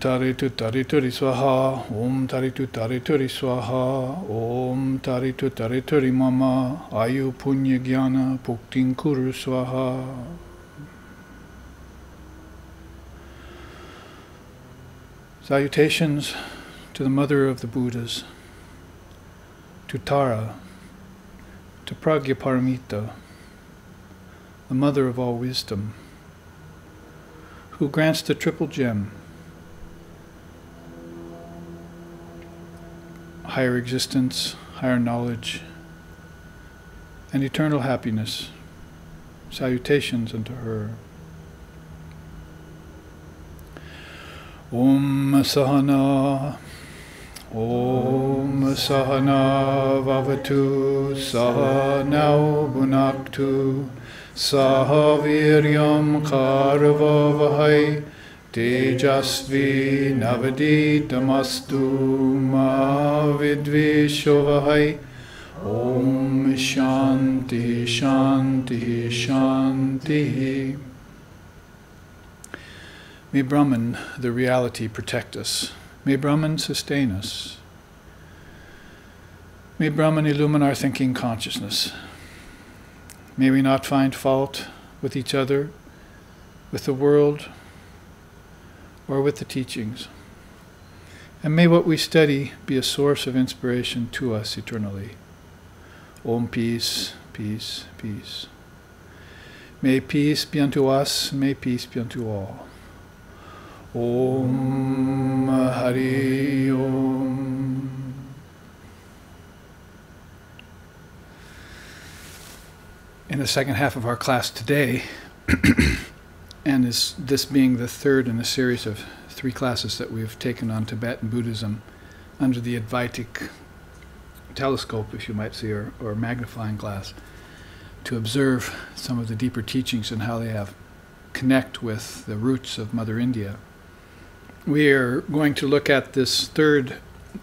Taritu Tarituri Swaha, Om Taritu Tarituri Swaha, Om Taritu Tarituri Mama, Ayu Punya Jnana Puktin Kuru Swaha. Salutations to the mother of the Buddhas, to Tara, to Pragyaparamita, the mother of all wisdom, who grants the triple gem, higher existence, higher knowledge, and eternal happiness. Salutations unto her. Om Sahana, Om Sahana Vavatu, Sahanau Bhunaktu, Sahaviryam Karavavahai, Tejasvi Navaditamastu Ma Vidvishovahai. Om Shanti Shanti Shanti. May Brahman, the reality, protect us. May Brahman sustain us. May Brahman illumine our thinking consciousness. May we not find fault with each other, with the world, or with the teachings. And may what we study be a source of inspiration to us eternally. Om peace, peace, peace. May peace be unto us, may peace be unto all. Om Hari Om. In the second half of our class today, and this being the third in a series of 3 classes that we've taken on Tibetan Buddhism under the Advaitic telescope, if you might say, or magnifying glass, to observe some of the deeper teachings and how they have connect with the roots of Mother India. We are going to look at this third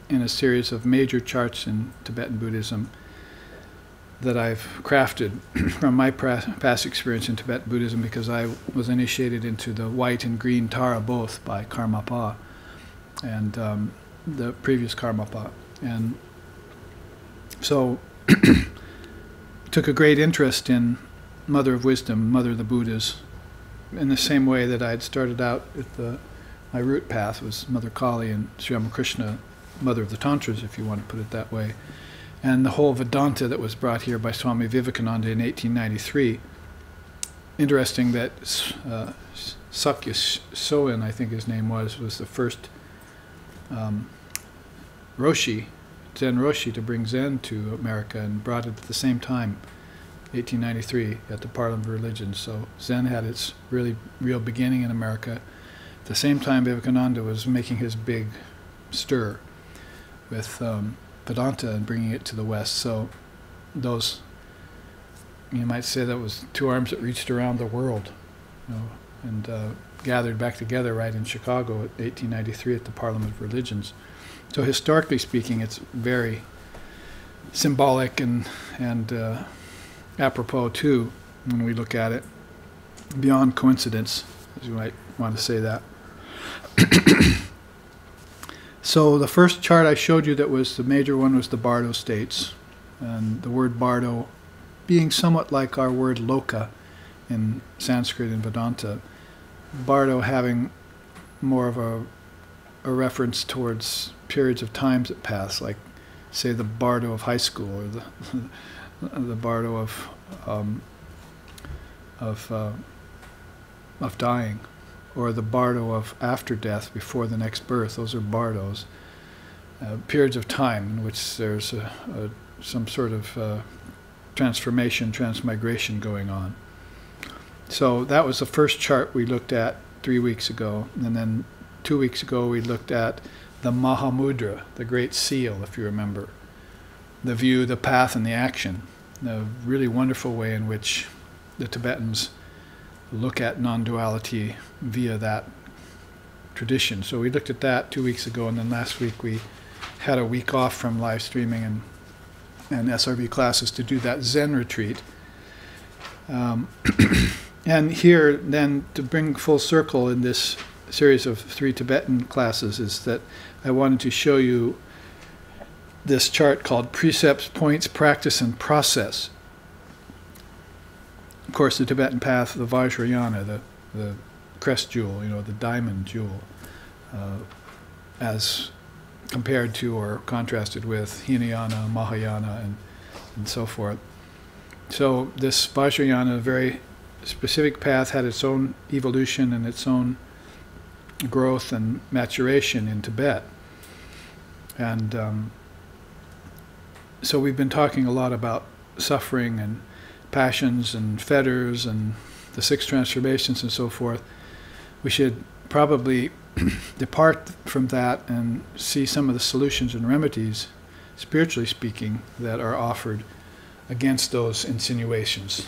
in a series of major charts in Tibetan Buddhism that I've crafted from my past experience in Tibetan Buddhism, because I was initiated into the white and green Tara both by Karmapa and the previous Karmapa. And so took a great interest in Mother of Wisdom, Mother of the Buddhas, in the same way that I had started out with my root path was Mother Kali and Sri Ramakrishna, Mother of the Tantras, if you want to put it that way. And the whole Vedanta that was brought here by Swami Vivekananda in 1893. Interesting that Sakya Soin, I think his name was the first Roshi, Zen Roshi, to bring Zen to America, and brought it at the same time, 1893, at the Parliament of Religion. So Zen had its real beginning in America. At the same time, Vivekananda was making his big stir with Vedanta and bringing it to the West. So those, you might say, that was 2 arms that reached around the world, and gathered back together right in Chicago at 1893 at the Parliament of Religions. So historically speaking, it's very symbolic and apropos too when we look at it, beyond coincidence, as you might want to say that. So the first chart I showed you that was the major one was the Bardo states, and the word Bardo being somewhat like our word Loka in Sanskrit and Vedanta. Bardo having more of a reference towards periods of times that pass, like say the Bardo of high school, or the Bardo of dying, or the Bardo of after death, before the next birth. Those are Bardos, periods of time in which there's some sort of transformation, transmigration going on. So that was the first chart we looked at 3 weeks ago, and then 2 weeks ago we looked at the Mahamudra, the Great Seal, if you remember. The view, the path, and the action. The really wonderful way in which the Tibetans look at non-duality via that tradition. So we looked at that 2 weeks ago, and then last week we had a week off from live streaming and SRV classes to do that Zen retreat. And here, then, to bring full circle in this series of 3 Tibetan classes is that I wanted to show you this chart called Precepts, Points, Practice, and Process. Of course, the Tibetan path, the Vajrayana, the crest jewel, the diamond jewel, as compared to or contrasted with Hinayana, Mahayana, and so forth. So this Vajrayana, a very specific path, had its own evolution and its own growth and maturation in Tibet. And so we've been talking a lot about suffering and passions and fetters and the 6 transformations and so forth. We should probably depart from that and see some of the solutions and remedies, spiritually speaking, that are offered against those insinuations,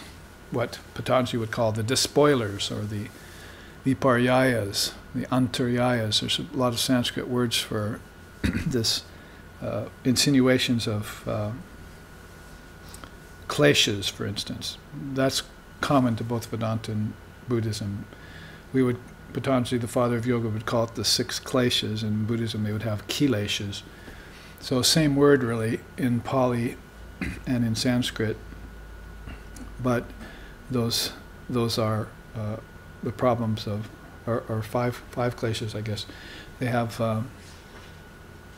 what Patanjali would call the despoilers or the viparyayas, the antaryayas. There's a lot of Sanskrit words for this insinuations of kleshas, for instance. That's common to both Vedanta and Buddhism. Patanjali, the father of yoga, would call it the 6 kleshas. In Buddhism, they would have kileshas. So same word, really, in Pali and in Sanskrit, but those are the problems of, or five kleshas, I guess. They have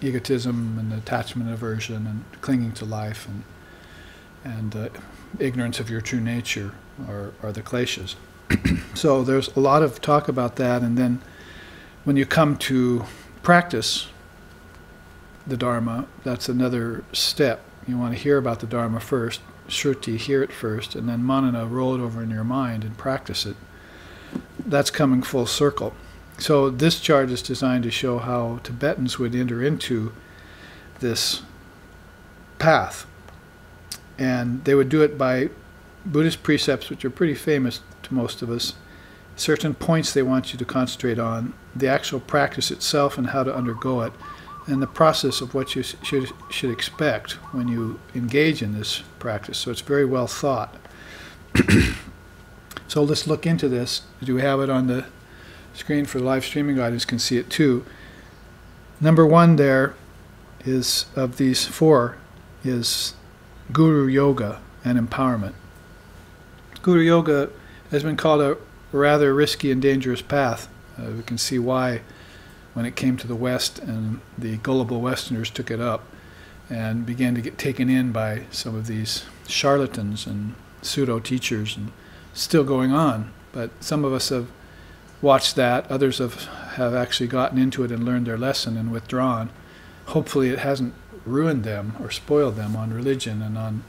egotism and attachment and aversion and clinging to life and ignorance of your true nature are the kleshas. So there's a lot of talk about that, and then when you come to practice the Dharma, that's another step. You want to hear about the Dharma first, Shruti, hear it first, and then Manana, roll it over in your mind and practice it. That's coming full circle. So this chart is designed to show how Tibetans would enter into this path. And they would do it by Buddhist precepts, which are pretty famous to most of us, certain points they want you to concentrate on, the actual practice itself and how to undergo it, and the process of what you should expect when you engage in this practice. So it's very well thought. So let's look into this. Do we have it on the screen for the live streaming audience? Can see it too. Number 1 there is, of these 4, is Guru Yoga and empowerment. Guru Yoga has been called a rather risky and dangerous path. We can see why when it came to the West, and the gullible Westerners took it up and began to get taken in by some of these charlatans and pseudo-teachers, and still going on. But some of us have watched that. Others have actually gotten into it and learned their lesson and withdrawn. Hopefully it hasn't ruined them or spoiled them on religion and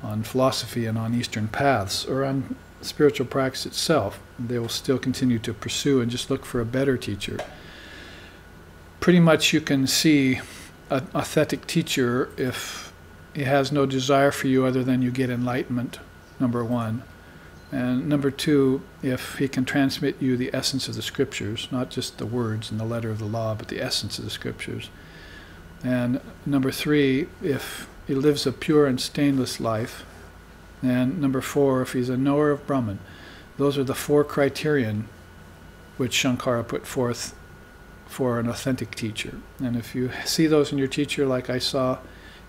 on philosophy and on Eastern paths or on spiritual practice itself. They will still continue to pursue and just look for a better teacher. Pretty much you can see an authentic teacher if he has no desire for you other than you get enlightenment, number 1. And number 2, if he can transmit you the essence of the scriptures, not just the words and the letter of the law, but the essence of the scriptures. And number 3, if he lives a pure and stainless life. And number 4, if he's a knower of Brahman. Those are the 4 criterion which Shankara put forth for an authentic teacher. And if you see those in your teacher, like I saw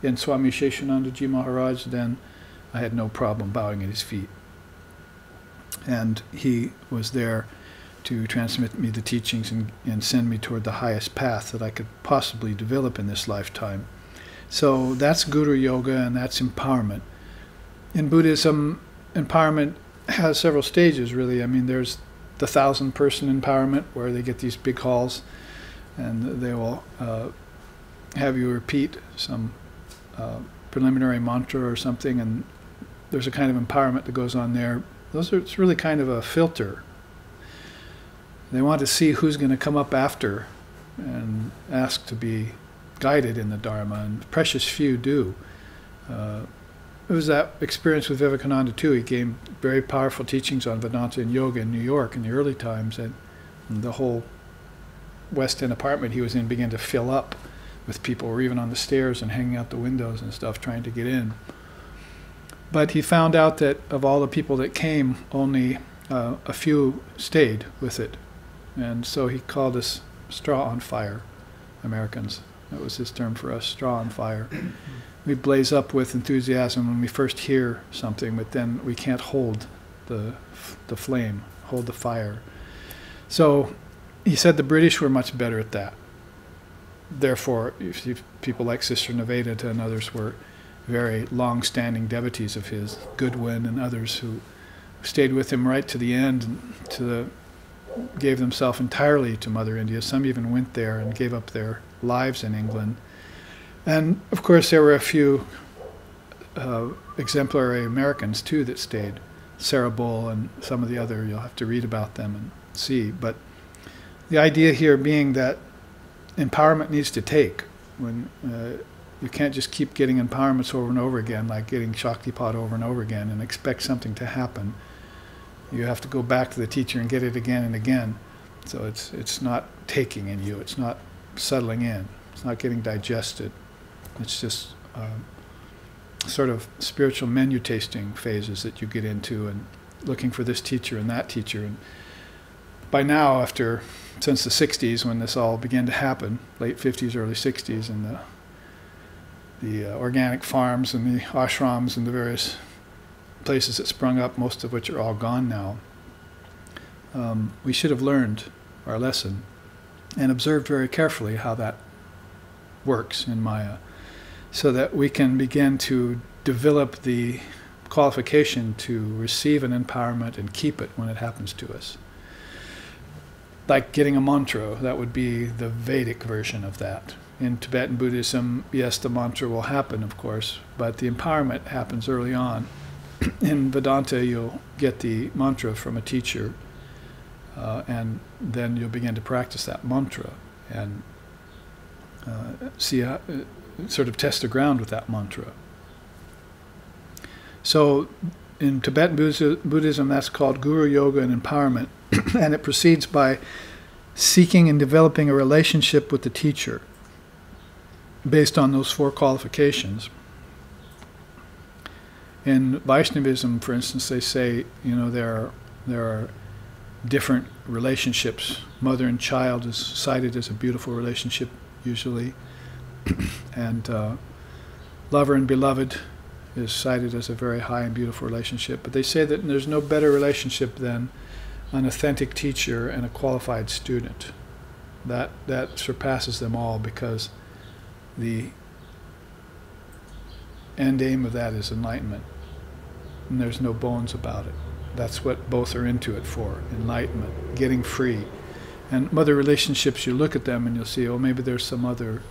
in Swami Sheshanandaji Maharaj, then I had no problem bowing at his feet. And he was there to transmit me the teachings and send me toward the highest path that I could possibly develop in this lifetime. So that's Guru Yoga, and that's empowerment. In Buddhism, empowerment has several stages, really. I mean, there's the 1,000-person empowerment, where they get these big halls, and they will have you repeat some preliminary mantra or something, and there's a kind of empowerment that goes on there. It's really kind of a filter. They want to see who's going to come up after and ask to be guided in the Dharma, and precious few do. It was that experience with Vivekananda too. He gave very powerful teachings on Vedanta and yoga in New York in the early times, and the whole West End apartment he was in began to fill up with people, or even on the stairs and hanging out the windows and stuff, trying to get in. But he found out that of all the people that came, only a few stayed with it. And so he called us straw on fire, Americans. That was his term for us, straw on fire. We blaze up with enthusiasm when we first hear something, but then we can't hold the flame, hold the fire. So he said the British were much better at that. Therefore, people like Sister Nivedita and others were very long-standing devotees of his, Goodwin and others who stayed with him right to the end, and gave themselves entirely to Mother India. Some even went there and gave up their lives in England. And of course there were a few exemplary Americans too that stayed. Sarah Bull and some of the other, you'll have to read about them and see. But the idea here being that empowerment needs to take. When you can't just keep getting empowerments over and over again, like getting Shaktipat over and over again, and expect something to happen. You have to go back to the teacher and get it again and again. So it's not taking in you. It's not settling in. It's not getting digested. It's just sort of spiritual menu tasting phases that you get into, and looking for this teacher and that teacher. And by now, since the 60s, when this all began to happen, late 50s, early 60s, and the organic farms and the ashrams and the various places that sprung up, most of which are all gone now, we should have learned our lesson and observed very carefully how that works in Maya, so that we can begin to develop the qualification to receive an empowerment and keep it when it happens to us. Like getting a mantra, that would be the Vedic version of that. In Tibetan Buddhism, yes, the mantra will happen, of course, but the empowerment happens early on. In Vedanta, you'll get the mantra from a teacher, and then you'll begin to practice that mantra and see how, sort of test the ground with that mantra. So in Tibetan Buddhism, that's called Guru Yoga and Empowerment, and it proceeds by seeking and developing a relationship with the teacher based on those 4 qualifications. In Vaishnavism, for instance, they say, there are different relationships. Mother and child is cited as a beautiful relationship, usually, and lover and beloved is cited as a very high and beautiful relationship. But they say that there's no better relationship than an authentic teacher and a qualified student. That surpasses them all, because the end aim of that is enlightenment, and there's no bones about it. That's what both are into it for, enlightenment, getting free. And other relationships, you look at them and you'll see, oh, maybe there's some other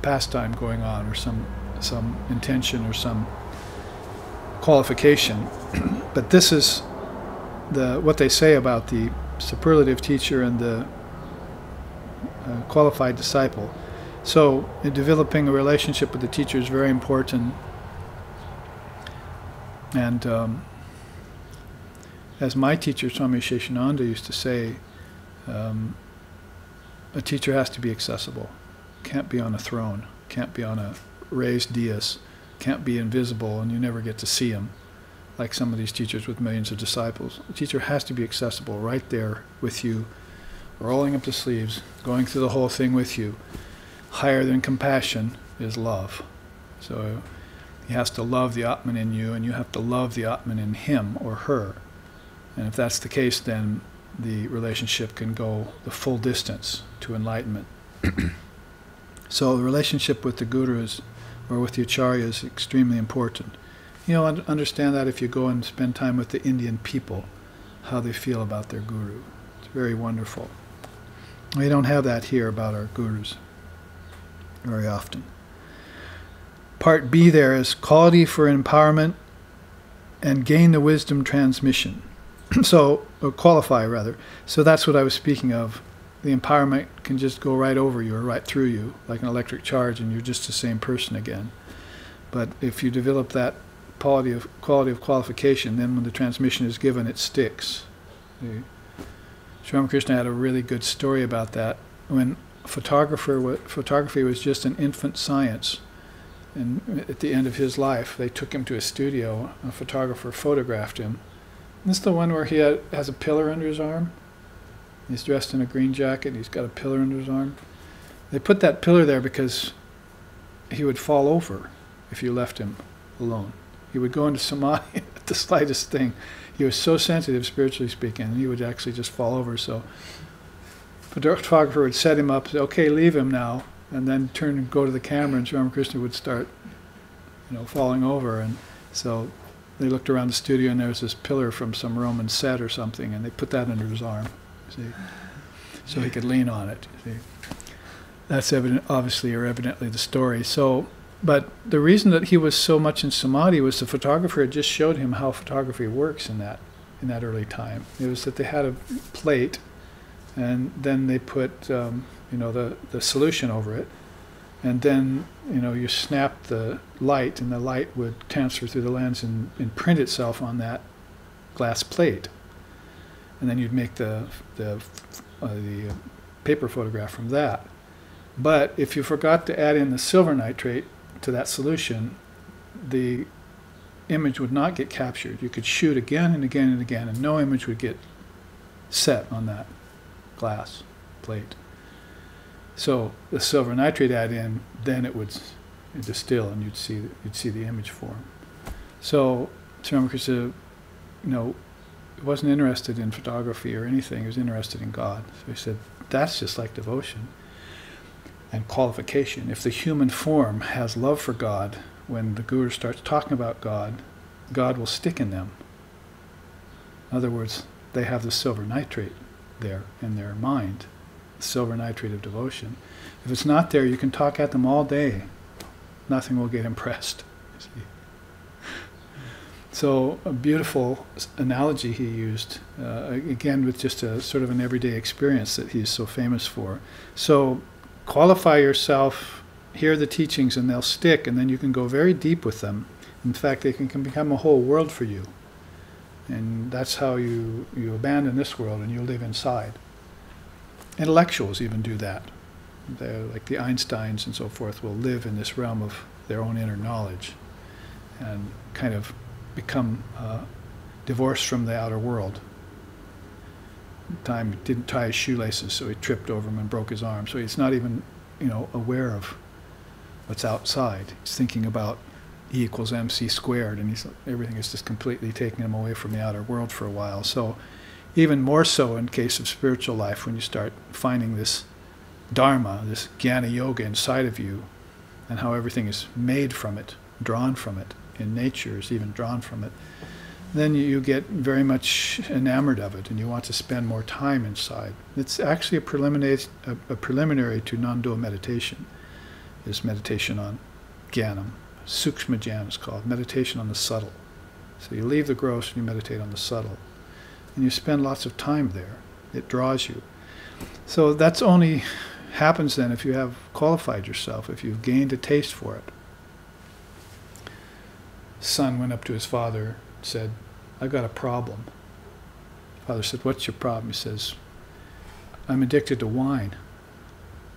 pastime going on, or some intention or some qualification. But this is what they say about the superlative teacher and the qualified disciple. So in developing a relationship with the teacher is very important. And as my teacher, Swami Sheshananda, used to say, a teacher has to be accessible. Can't be on a throne, can't be on a raised dais, can't be invisible and you never get to see him, like some of these teachers with millions of disciples. A teacher has to be accessible, right there with you, rolling up the sleeves, going through the whole thing with you. Higher than compassion is love. So he has to love the Atman in you, and you have to love the Atman in him or her. And if that's the case, then the relationship can go the full distance to enlightenment. So the relationship with the gurus or with the acharya is extremely important. Understand that if you go and spend time with the Indian people, how they feel about their guru. It's very wonderful. We don't have that here about our gurus very often. Part B there is quality for empowerment and gain the wisdom transmission. So, or qualify rather. So that's what I was speaking of. The empowerment can just go right over you or right through you, like an electric charge, and you're just the same person again. But if you develop that quality of qualification, then when the transmission is given, it sticks. Sri Ramakrishna had a really good story about that. When photography was just an infant science, and at the end of his life, they took him to a studio. A photographer photographed him. This is the one where he has a pillar under his arm. He's dressed in a green jacket. He's got a pillar under his arm. They put that pillar there because he would fall over if you left him alone. He would go into samadhi at the slightest thing. He was so sensitive, spiritually speaking, and he would actually just fall over. So the photographer would set him up, say, okay, leave him now, and then turn and go to the camera, and Sri Ramakrishna would start, falling over. And so they looked around the studio, and there was this pillar from some Roman set or something, and they put that under his arm, see, so he could lean on it. See, that's obviously or evidently the story. So, but the reason that he was so much in samadhi was the photographer had just showed him how photography works in that early time. It was that they had a plate, and then they put the solution over it, and then you snap the light, and the light would transfer through the lens and print itself on that glass plate, and then you'd make the paper photograph from that. But if you forgot to add in the silver nitrate to that solution, the image would not get captured. You could shoot again and again and again, and no image would get set on that glass plate. So the silver nitrate add in, then it would distill, and you'd see the image form. So Sri Ramakrishna, wasn't interested in photography or anything. He was interested in God. So he said, that's just like devotion and qualification. If the human form has love for God, when the guru starts talking about God, God will stick in them. In other words, they have the silver nitrate there in their mind, the silver nitrate of devotion. If it's not there, you can talk at them all day. Nothing will get impressed. See? So a beautiful analogy he used, again with just a sort of an everyday experience that he's so famous for. So qualify yourself, hear the teachings, and they'll stick, and then you can go very deep with them. In fact, they can become a whole world for you. And that's how you abandon this world and you live inside. Intellectuals even do that. They're like the Einsteins and so forth will live in this realm of their own inner knowledge and kind of become divorced from the outer world. Time didn't tie his shoelaces, so he tripped over him and broke his arm. So he's not even, aware of what's outside. He's thinking about E equals MC squared, and everything is just completely taking him away from the outer world for a while. So even more so in case of spiritual life, when you start finding this dharma, this jnana yoga inside of you, and how everything is made from it, drawn from it, in nature is even drawn from it, then you get very much enamored of it, and you want to spend more time inside. It's actually a preliminary to non-dual meditation, is meditation on jnanam. Sukshma jnana is called, meditation on the subtle. So you leave the gross and you meditate on the subtle. And you spend lots of time there. It draws you. So that's only happens then if you have qualified yourself, if you've gained a taste for it. Son went up to his father, said, I've got a problem. Father said, what's your problem? He says, I'm addicted to wine.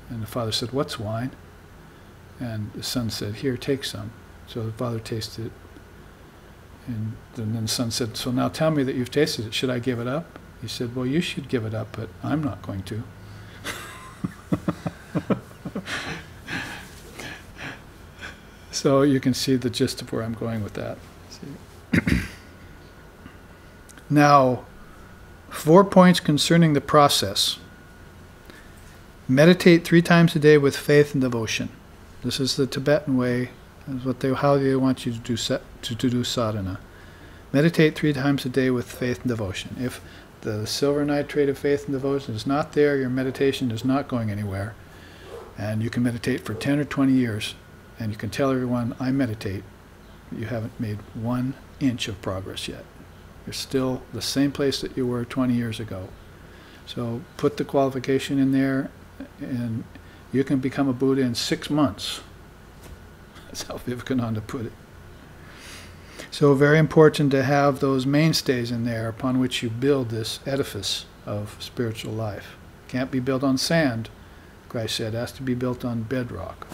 And the father said, what's wine? And the son said, here, take some. So the father tasted it. And then the son said, so now tell me that you've tasted it. Should I give it up? He said, well, you should give it up, but I'm not going to. So you can see the gist of where I'm going with that. See? Now, 4 points concerning the process. Meditate 3 times a day with faith and devotion. This is the Tibetan way. This is how they want you to do sadhana. Meditate 3 times a day with faith and devotion. If the silver nitrate of faith and devotion is not there, your meditation is not going anywhere. And you can meditate for 10 or 20 years, and you can tell everyone, I meditate. You haven't made 1 inch of progress yet. You're still the same place that you were 20 years ago. So put the qualification in there, and you can become a Buddha in 6 months. That's how Vivekananda put it. So very important to have those mainstays in there upon which you build this edifice of spiritual life. Can't be built on sand, Christ said. It has to be built on bedrock.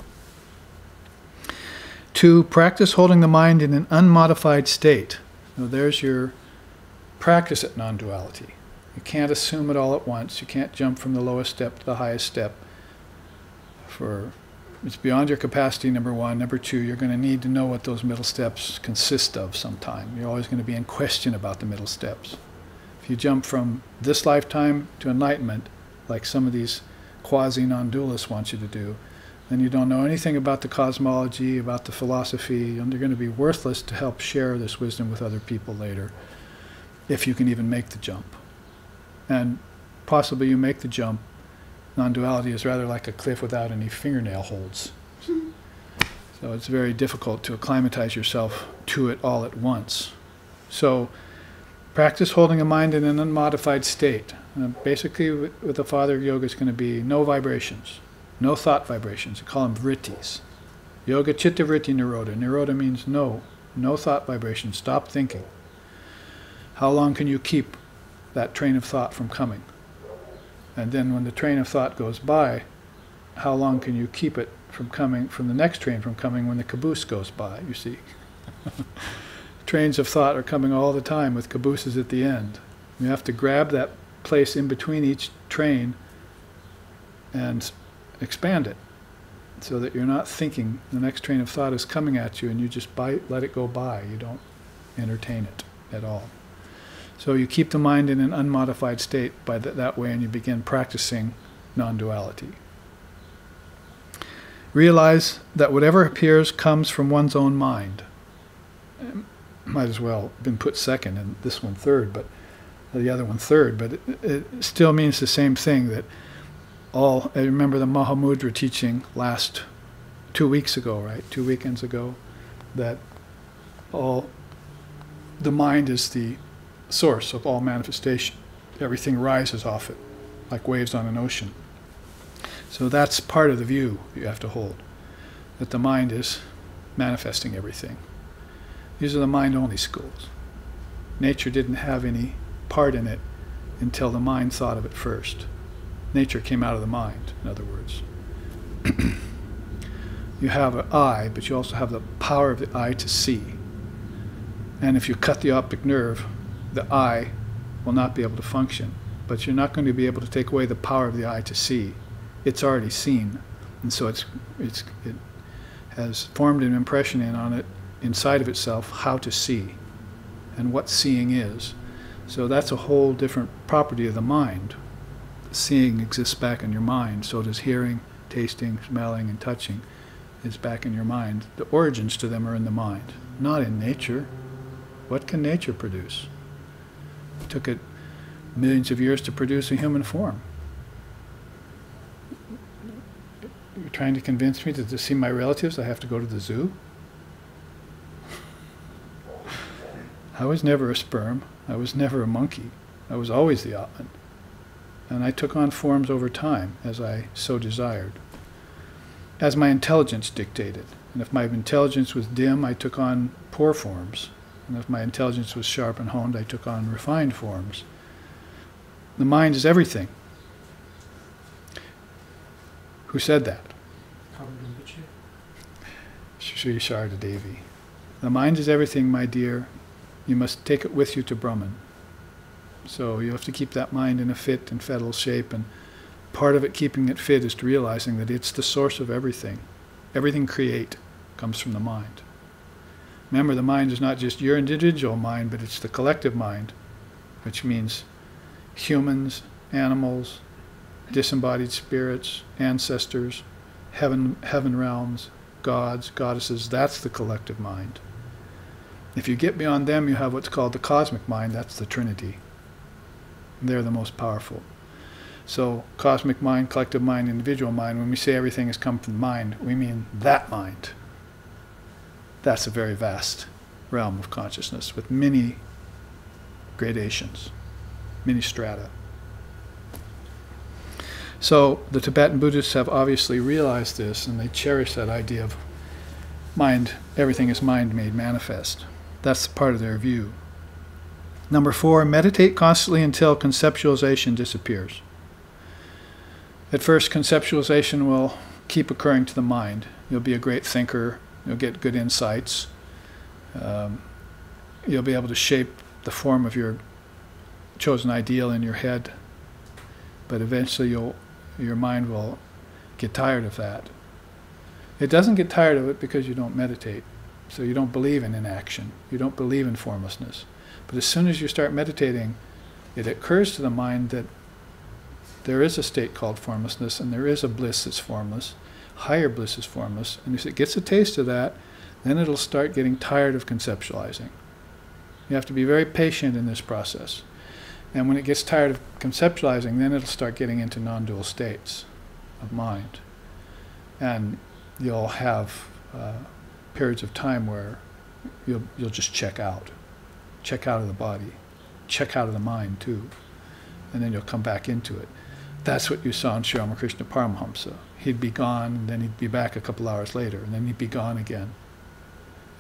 2, practice holding the mind in an unmodified state. Now there's your practice at non-duality. You can't assume it all at once. You can't jump from the lowest step to the highest step. It's beyond your capacity, number one. Number two, you're going to need to know what those middle steps consist of sometime. You're always going to be in question about the middle steps. If you jump from this lifetime to enlightenment, like some of these quasi-non-dualists want you to do, then you don't know anything about the cosmology, about the philosophy, and you're going to be worthless to help share this wisdom with other people later, if you can even make the jump. And possibly you make the jump. Non-duality is rather like a cliff without any fingernail holds. So it's very difficult to acclimatize yourself to it all at once. So practice holding a mind in an unmodified state. Basically, with the Father of Yoga, it's going to be no vibrations, no thought vibrations. We call them vrittis. Yoga chitta vritti nirodha. Nirodha means no thought vibrations. Stop thinking. How long can you keep that train of thought from coming? And then when the train of thought goes by, how long can you keep it from coming, from the next train from coming when the caboose goes by, you see? Trains of thought are coming all the time with cabooses at the end. You have to grab that place in between each train and expand it so that you're not thinking the next train of thought is coming at you and you just let it go by. You don't entertain it at all. So you keep the mind in an unmodified state by that way, and you begin practicing non-duality. Realize that whatever appears comes from one's own mind. Might as well have been put second and this one third, but the other one third, but it still means the same thing. That I remember the Mahamudra teaching last 2 weeks ago, right? 2 weekends ago, that the mind is the source of all manifestation. Everything rises off it, like waves on an ocean. So that's part of the view you have to hold, that the mind is manifesting everything. These are the mind-only schools. Nature didn't have any part in it until the mind thought of it first. Nature came out of the mind, in other words. You have an eye, but you also have the power of the eye to see. And if you cut the optic nerve, the eye will not be able to function. But you're not going to be able to take away the power of the eye to see. It's already seen. And so it has formed an impression on it, inside of itself, how to see and what seeing is. So that's a whole different property of the mind. Seeing exists back in your mind. So does hearing, tasting, smelling, and touching is back in your mind. The origins to them are in the mind, not in nature. What can nature produce? It took it millions of years to produce a human form. You're trying to convince me that to see my relatives I have to go to the zoo? I was never a sperm. I was never a monkey. I was always the Atman. And I took on forms over time as I so desired, as my intelligence dictated. And if my intelligence was dim, I took on poor forms. And if my intelligence was sharp and honed, I took on refined forms. The mind is everything. Who said that? Sri Sharda Devi. The mind is everything, my dear. You must take it with you to Brahman. So you have to keep that mind in a fit and fettle shape, and part of it keeping it fit is to realizing that it's the source of everything. Everything create comes from the mind. Remember, the mind is not just your individual mind, but it's the collective mind, which means humans, animals, disembodied spirits, ancestors, heaven realms, gods, goddesses. That's the collective mind. If you get beyond them, you have what's called the cosmic mind. That's the Trinity. They're the most powerful. So cosmic mind, collective mind, individual mind, when we say everything has come from the mind, we mean that mind. That's a very vast realm of consciousness with many gradations, many strata. So the Tibetan Buddhists have obviously realized this, and they cherish that idea of mind, everything is mind made manifest. That's part of their view. Number 4, meditate constantly until conceptualization disappears. At first, conceptualization will keep occurring to the mind. You'll be a great thinker. You'll get good insights. You'll be able to shape the form of your chosen ideal in your head, but eventually your mind will get tired of that. It doesn't get tired of it because you don't meditate. So you don't believe in inaction. You don't believe in formlessness. But as soon as you start meditating, it occurs to the mind that there is a state called formlessness, and there is a bliss that's formless. Higher bliss is formless. And if it gets a taste of that, then it'll start getting tired of conceptualizing. You have to be very patient in this process. And when it gets tired of conceptualizing, then it'll start getting into non-dual states of mind. And you'll have periods of time where you'll just check out of the body, check out of the mind too, and then you'll come back into it. That's what you saw in Sri Ramakrishna Paramahamsa. He'd be gone, and then he'd be back a couple hours later, and then he'd be gone again.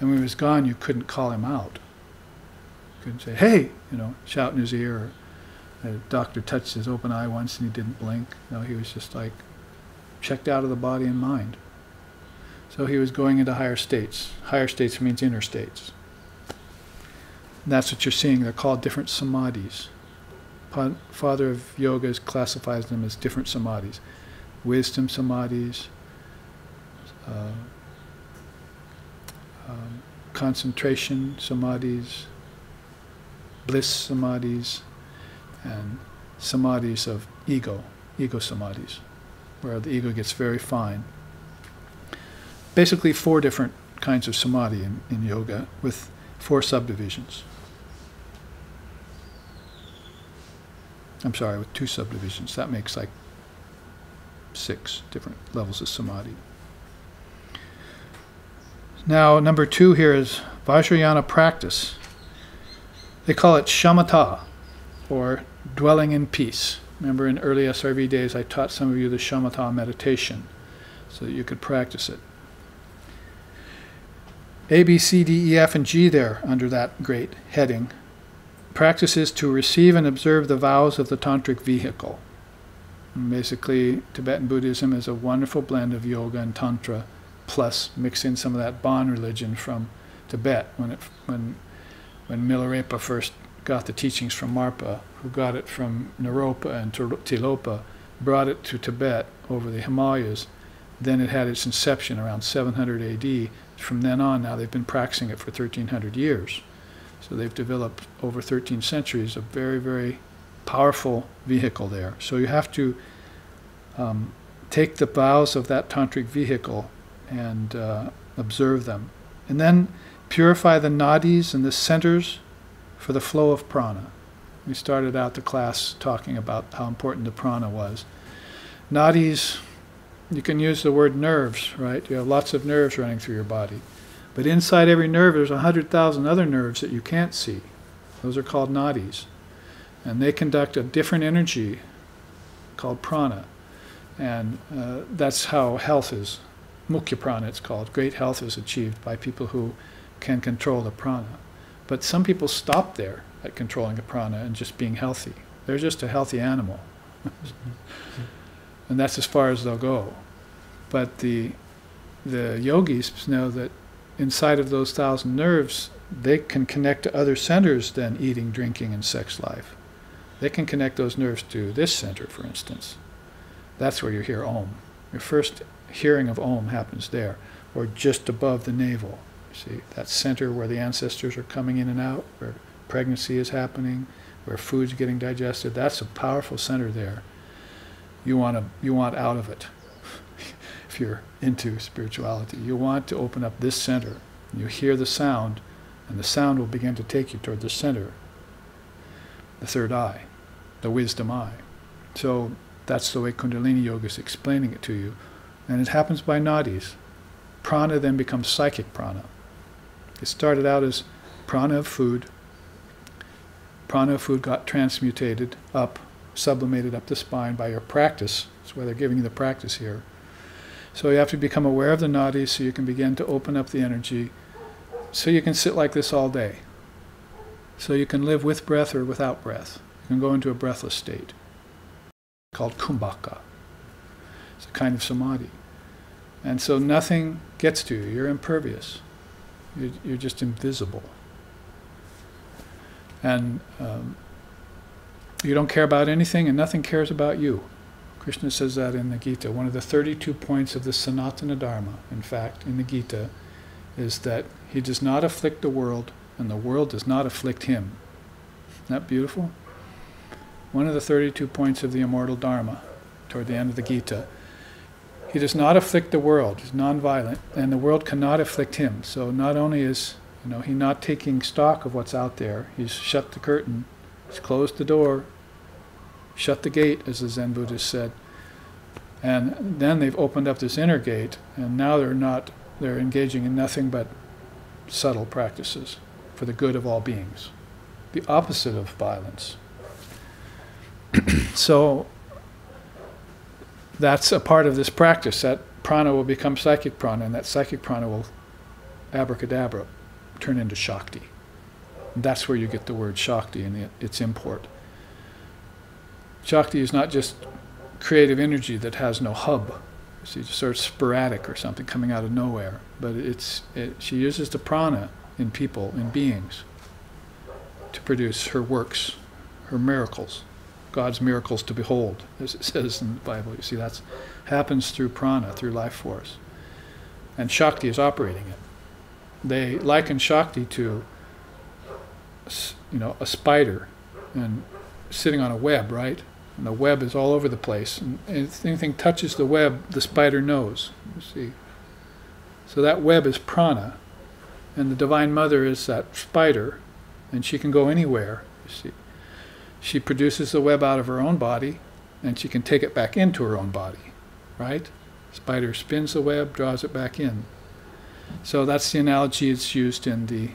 And when he was gone, you couldn't call him out. You couldn't say, hey, shout in his ear. Or a doctor touched his open eye once and he didn't blink. No, he was just like checked out of the body and mind. So he was going into higher states. Higher states means inner states. And that's what you're seeing. They're called different samadhis. Father of Yoga classifies them as different samadhis. Wisdom samadhis, concentration samadhis, bliss samadhis, and samadhis of ego samadhis, where the ego gets very fine. Basically 4 different kinds of samadhi in yoga with 4 subdivisions. I'm sorry, with 2 subdivisions. That makes like 6 different levels of samadhi. Now, number 2 here is Vajrayana practice. They call it shamatha, or dwelling in peace. Remember in early SRV days I taught some of you the shamatha meditation so that you could practice it. A, B, C, D, E, F, and G there under that great heading. Practice is to receive and observe the vows of the tantric vehicle. And basically, Tibetan Buddhism is a wonderful blend of yoga and tantra, plus mix in some of that Bon religion from Tibet. When Milarepa first got the teachings from Marpa, who got it from Naropa and Tilopa, brought it to Tibet over the Himalayas. Then it had its inception around 700 AD. From then on, now they've been practicing it for 1,300 years. So they've developed over 13 centuries a very, very powerful vehicle there. So you have to take the vows of that tantric vehicle and observe them. And then purify the nadis and the centers for the flow of prana. We started out the class talking about how important the prana was. Nadis, you can use the word nerves, right? You have lots of nerves running through your body. But inside every nerve there's 100,000 other nerves that you can't see. Those are called nadis. And they conduct a different energy called prana. And that's how health is. Mukhya prana it's called. Great health is achieved by people who can control the prana. But some people stop there at controlling the prana and just being healthy. They're just a healthy animal. And that's as far as they'll go. But the yogis know that inside of those 1,000 nerves, they can connect to other centers than eating, drinking, and sex life. They can connect those nerves to this center, for instance. That's where you hear Om. Your first hearing of Om happens there, or just above the navel. See, that center where the ancestors are coming in and out, where pregnancy is happening, where food's getting digested. That's a powerful center there. You want out of it. If you're into spirituality, you want to open up this center. You hear the sound, and the sound will begin to take you toward the center, the third eye, the wisdom eye. So that's the way Kundalini Yoga is explaining it to you. And it happens by nadis. Prana then becomes psychic prana. It started out as prana of food. Prana of food got transmutated up, sublimated up the spine by your practice. That's why they're giving you the practice here. So you have to become aware of the nadis so you can begin to open up the energy, so you can sit like this all day. So you can live with breath or without breath. You can go into a breathless state called kumbhaka. It's a kind of samadhi. And so nothing gets to you. You're impervious. You're just invisible. And You don't care about anything and nothing cares about you. Krishna says that in the Gita. One of the 32 points of the Sanatana Dharma, in fact, in the Gita, is that he does not afflict the world and the world does not afflict him. Isn't that beautiful? One of the 32 points of the immortal Dharma, toward the end of the Gita. He does not afflict the world, he's non-violent, and the world cannot afflict him. So not only is he not taking stock of what's out there, he's shut the curtain, he's closed the door, shut the gate, as the Zen Buddhist said. And then they've opened up this inner gate, and now they're engaging in nothing but subtle practices for the good of all beings. The opposite of violence. So that's a part of this practice. That prana will become psychic prana, and that psychic prana will abracadabra, turn into Shakti. And that's where you get the word Shakti and its import. Shakti is not just creative energy that has no hub. It's sort of sporadic or something coming out of nowhere. But she uses the prana in people, in beings, to produce her works, her miracles. God's miracles to behold, as it says in the Bible. You see, that happens through prana, through life force. And Shakti is operating it. They liken Shakti to, a spider and sitting on a web, right? And the web is all over the place. And if anything touches the web, the spider knows, you see. So that web is prana. And the Divine Mother is that spider, and she can go anywhere, you see. She produces the web out of her own body, and she can take it back into her own body, right? Spider spins the web, draws it back in. So that's the analogy that's used in the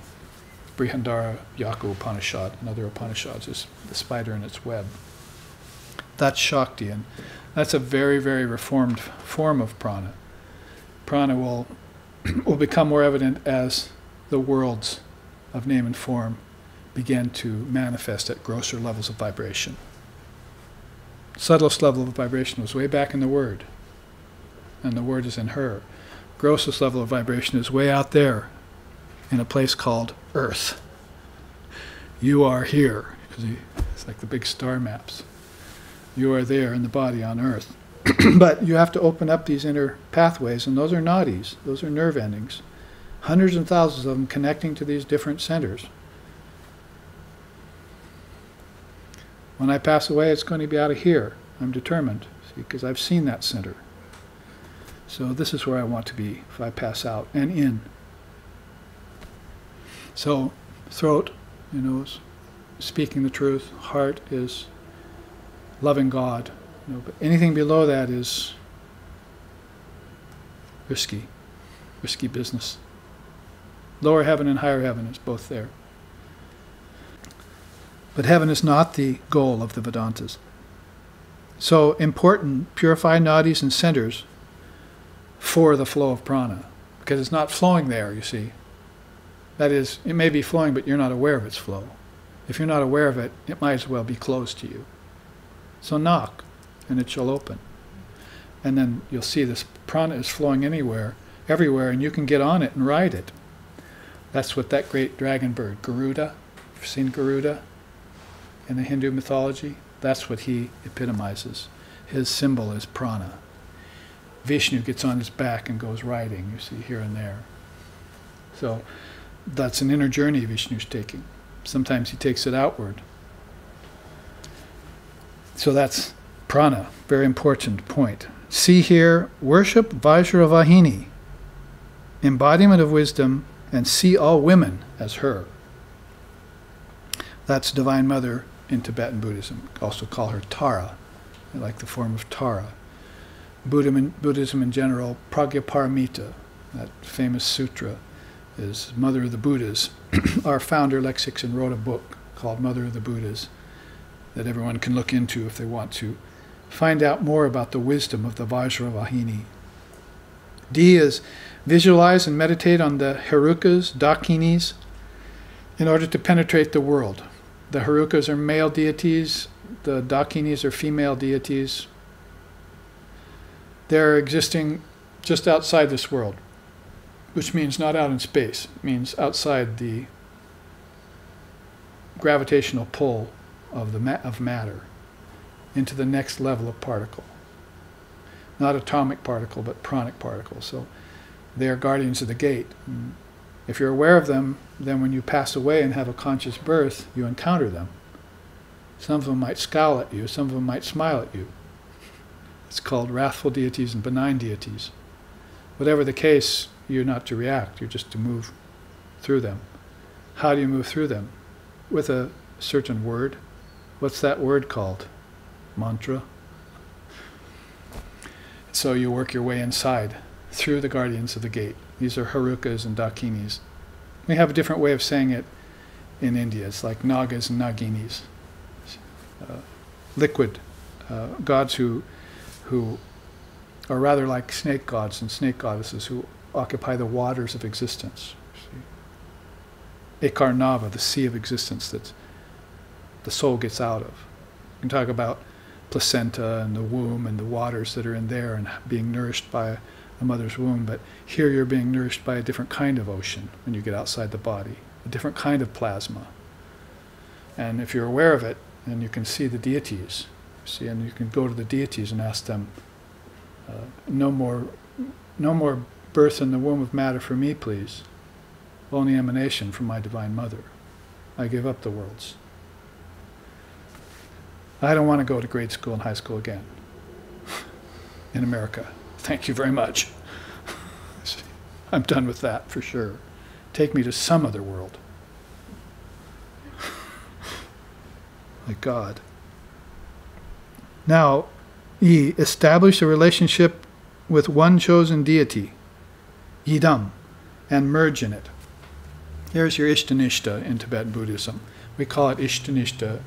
Brihandara Yaka Upanishad and other Upanishads, is the spider and its web. That's Shakti, and that's a very, very reformed form of prana. Prana will become more evident as the worlds of name and form begin to manifest at grosser levels of vibration. Subtlest level of vibration was way back in the Word, and the Word is in her. Grossest level of vibration is way out there, in a place called Earth. You are here. It's like the big star maps. You are there in the body on Earth. But you have to open up these inner pathways, and those are nadis, those are nerve endings. Hundreds and thousands of them connecting to these different centers. When I pass away, it's going to be out of here. I'm determined, see, because I've seen that center. So this is where I want to be if I pass out, and in. So throat, is speaking the truth. Heart is loving God. But anything below that is risky business. Lower heaven and higher heaven is both there. But heaven is not the goal of the Vedantas. So important, purify nadis and centers for the flow of prana. Because it's not flowing there, you see. That is, it may be flowing, but you're not aware of its flow. If you're not aware of it, it might as well be closed to you. So knock, and it shall open. And then you'll see this prana is flowing everywhere, and you can get on it and ride it. That's what that great dragon bird, Garuda, you've seen Garuda in the Hindu mythology? That's what he epitomizes. His symbol is prana. Vishnu gets on his back and goes riding, you see, here and there. So that's an inner journey Vishnu's taking. Sometimes he takes it outward. So that's prana, very important point. See here, worship Vajravahini, embodiment of wisdom, and see all women as her. That's Divine Mother in Tibetan Buddhism. Also call her Tara. I like the form of Tara. Buddhism in general, Pragyaparamita, that famous sutra, is Mother of the Buddhas. Our founder, Lex Hixon, wrote a book called Mother of the Buddhas that everyone can look into if they want to find out more about the wisdom of the Vajravahini. D is visualize and meditate on the Herukas, Dakinis, in order to penetrate the world. The Herukas are male deities, the Dakinis are female deities. They're existing just outside this world, which means not out in space. It means outside the gravitational pull of matter into the next level of particle. Not atomic particle, but pranic particle. So they are guardians of the gate. And if you're aware of them, then when you pass away and have a conscious birth, you encounter them. Some of them might scowl at you, some of them might smile at you. It's called wrathful deities and benign deities. Whatever the case, you're not to react, you're just to move through them. How do you move through them? With a certain word. What's that word called? Mantra. So you work your way inside, through the guardians of the gate. These are Harukas and Dakinis. We have a different way of saying it in India. It's like Nagas and Naginis. Liquid gods who are rather like snake gods and snake goddesses who occupy the waters of existence. Ekarnava, the sea of existence that the soul gets out of. You can talk about placenta and the womb and the waters that are in there and being nourished by a mother's womb, but here you're being nourished by a different kind of ocean when you get outside the body, a different kind of plasma. And if you're aware of it, then you can see the deities, see, and you can go to the deities and ask them, no more birth in the womb of matter for me, please. Only emanation from my Divine Mother. I give up the worlds. I don't want to go to grade school and high school again in America. Thank you very much. I'm done with that for sure. Take me to some other world. Like God. Now, E, establish a relationship with one chosen deity, Yidam, and merge in it. Here's your Ishtanishta in Tibetan Buddhism. We call it Ishtanishta,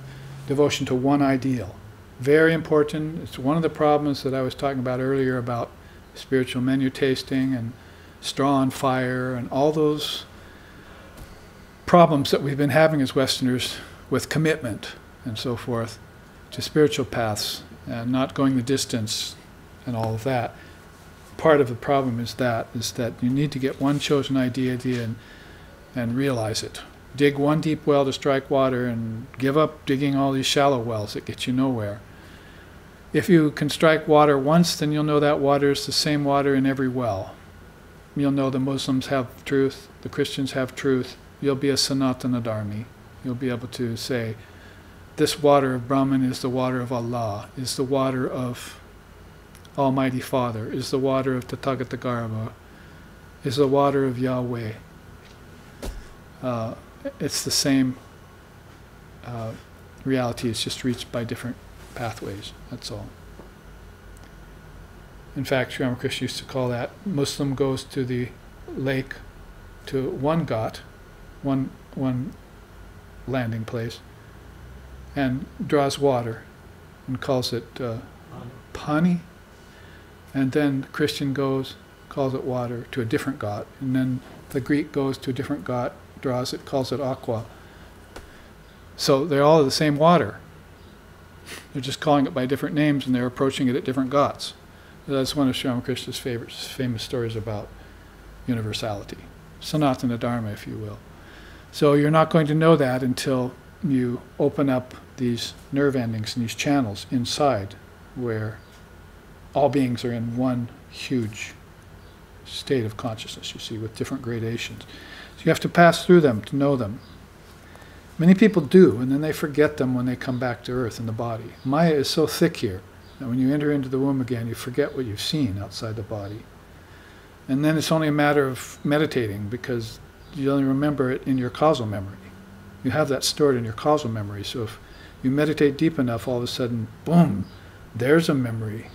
devotion to one ideal. Very important. It's one of the problems that I was talking about earlier about spiritual menu tasting and straw on fire and all those problems that we've been having as Westerners with commitment and so forth to spiritual paths and not going the distance and all of that. Part of the problem is that you need to get one chosen idea and realize it. Dig one deep well to strike water and give up digging all these shallow wells that get you nowhere. If you can strike water once, then you'll know that water is the same water in every well. You'll know the Muslims have truth, the Christians have truth. You'll be a Sanatana Dharmi. You'll be able to say, this water of Brahman is the water of Allah, is the water of Almighty Father, is the water of Tathagata Garba, is the water of Yahweh. It's the same reality, it's just reached by different pathways, that's all. In fact, Sri Ramakrishna used to call that, Muslim goes to the lake, to one ghat, one landing place, and draws water and calls it pani. And then the Christian goes, calls it water to a different ghat. And then the Greek goes to a different ghat, draws it, calls it aqua. So they're all the same water. They're just calling it by different names and they're approaching it at different ghats. That's one of Sri Ramakrishna's famous stories about universality. Sanatana Dharma, if you will. So you're not going to know that until you open up these nerve endings and these channels inside where all beings are in one huge state of consciousness, you see, with different gradations. So you have to pass through them to know them. Many people do, and then they forget them when they come back to earth in the body. Maya is so thick here that when you enter into the womb again, you forget what you've seen outside the body. And then it's only a matter of meditating because you only remember it in your causal memory. You have that stored in your causal memory, so if you meditate deep enough, all of a sudden, boom, there's a memory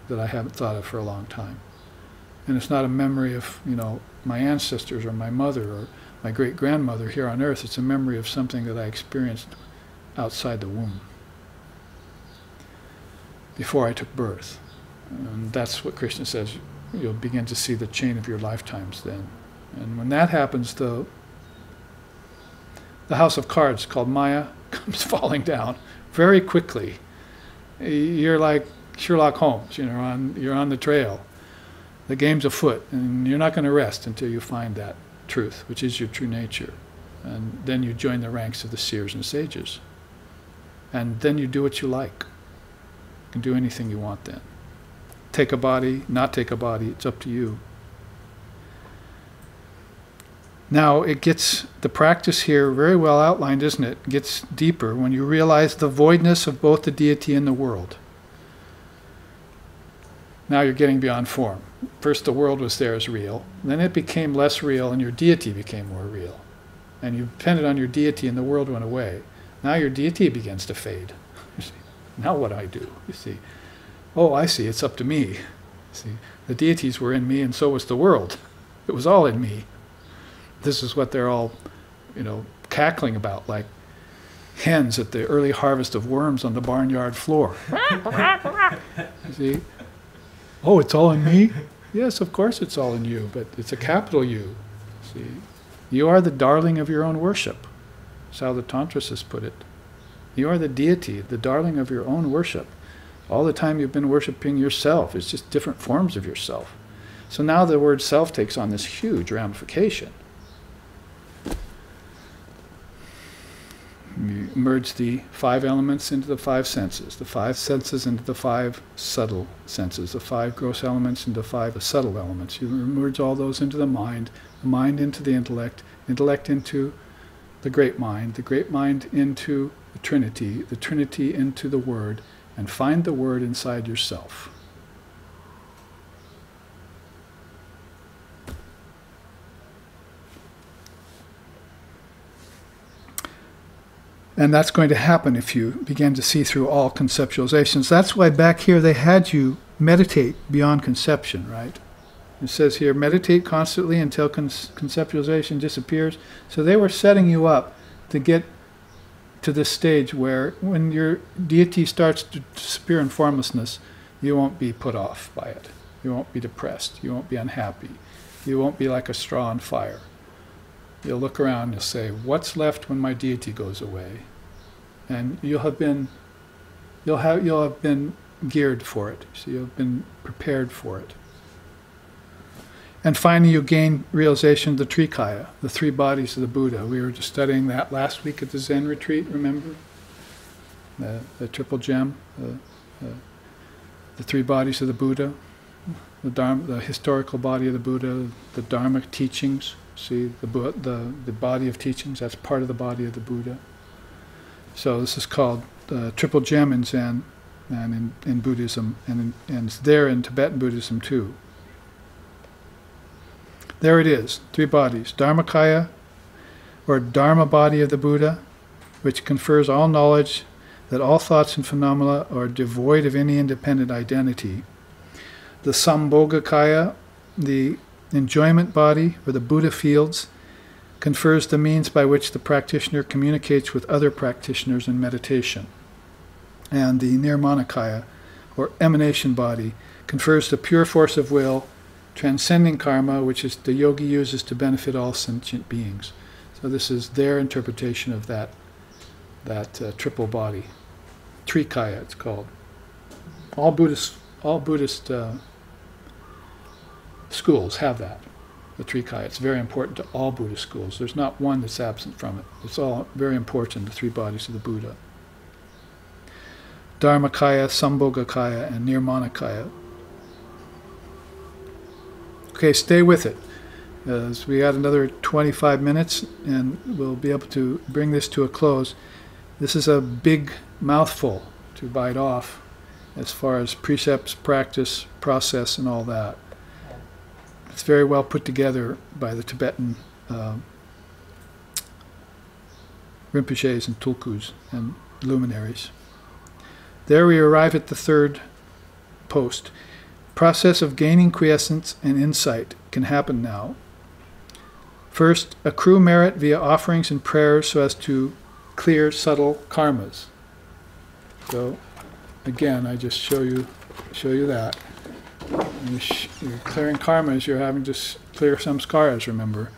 that I haven't thought of for a long time. And it's not a memory of, my ancestors or my mother or my great-grandmother here on earth. It's a memory of something that I experienced outside the womb before I took birth. And that's what Krishna says. You'll begin to see the chain of your lifetimes then. And when that happens, the house of cards called Maya comes falling down very quickly. You're like Sherlock Holmes, you're on the trail. The game's afoot, and you're not going to rest until you find that truth, which is your true nature. And then you join the ranks of the seers and sages. And then you do what you like. You can do anything you want then. Take a body, not take a body, it's up to you. Now, it gets, the practice here very well outlined, isn't it? It gets deeper when you realize the voidness of both the deity and the world. Now you're getting beyond form. First the world was there as real, then it became less real and your deity became more real. And you depended on your deity and the world went away. Now your deity begins to fade. You see, now what do I do? You see, oh, I see, it's up to me. See, the deities were in me and so was the world. It was all in me. This is what they're all, cackling about, like hens at the early harvest of worms on the barnyard floor. You see? Oh, it's all in me? Yes, of course it's all in you, but it's a capital U. See? You are the darling of your own worship. That's how the Tantrists put it. You are the deity, the darling of your own worship. All the time you've been worshiping yourself. It's just different forms of yourself. So now the word self takes on this huge ramification. You merge the 5 elements into the 5 senses, the 5 senses into the 5 subtle senses, the 5 gross elements into 5 subtle elements. You merge all those into the mind into the intellect into the great mind into the Trinity into the Word, and find the Word inside yourself. And that's going to happen if you begin to see through all conceptualizations. That's why back here they had you meditate beyond conception, right? It says here, meditate constantly until conceptualization disappears. So they were setting you up to get to this stage where when your deity starts to disappear in formlessness, you won't be put off by it. You won't be depressed. You won't be unhappy. You won't be like a straw on fire. You'll look around and you'll say, what's left when my deity goes away? And you'll have been geared for it. So you'll have been prepared for it. And finally you gain realization of the Trikaya, the 3 bodies of the Buddha. We were just studying that last week at the Zen retreat, remember? The triple gem, the 3 bodies of the Buddha, the Dharma, the historical body of the Buddha, the Dharma teachings. See, the body of teachings, that's part of the body of the Buddha. So this is called triple gem in Zen and in Buddhism, and it's there in Tibetan Buddhism too. There it is, 3 bodies. Dharmakaya, or Dharma body of the Buddha, which confers all knowledge that all thoughts and phenomena are devoid of any independent identity. The Sambhogakaya, the enjoyment body, or the Buddha fields, confers the means by which the practitioner communicates with other practitioners in meditation. And the Nirmanakaya, or emanation body, confers the pure force of will, transcending karma, which is the yogi uses to benefit all sentient beings. So this is their interpretation of that triple body. Trikaya, it's called. All Buddhist schools have that, the Trikaya. It's very important to all Buddhist schools. There's not one that's absent from it. It's all very important, the 3 bodies of the Buddha. Dharmakaya, Sambhogakaya, and Nirmanakaya. Okay, stay with it. As we got another 25 minutes, and we'll be able to bring this to a close. This is a big mouthful to bite off as far as precepts, practice, process, and all that. It's very well put together by the Tibetan Rinpoches and Tulkus and luminaries. There we arrive at the 3rd post. Process of gaining quiescence and insight can happen now. First, accrue merit via offerings and prayers so as to clear subtle karmas. So, again, I just show you that. You're clearing karmas, you're having to clear some skars, remember.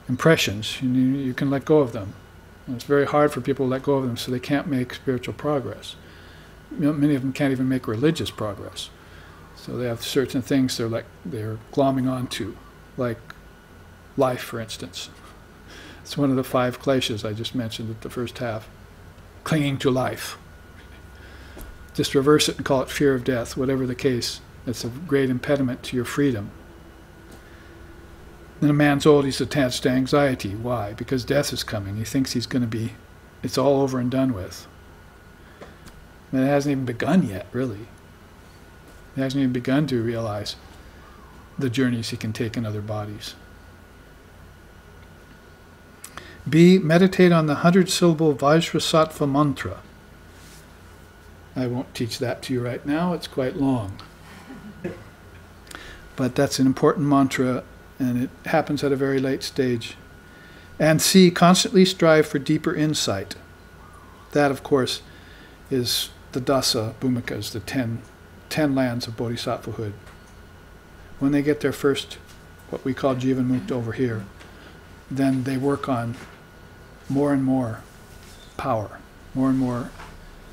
Impressions, you can let go of them. And it's very hard for people to let go of them, so they can't make spiritual progress. Many of them can't even make religious progress. So they have certain things they're glomming onto, like life, for instance. It's one of the 5 kleshas I just mentioned at the first half. Clinging to life. Just reverse it and call it fear of death, whatever the case. It's a great impediment to your freedom. When a man's old, he's attached to anxiety. Why? Because death is coming. He thinks it's all over and done with. And it hasn't even begun yet, really. He hasn't even begun to realize the journeys he can take in other bodies. B. Meditate on the 100-syllable Vajrasattva mantra. I won't teach that to you right now. It's quite long. But that's an important mantra, and it happens at a very late stage. And C. Constantly strive for deeper insight. That, of course, is the dasa bhumikas, the 10 lands of bodhisattvahood. When they get their first, what we call jivan mukta over here, then they work on more and more power, more and more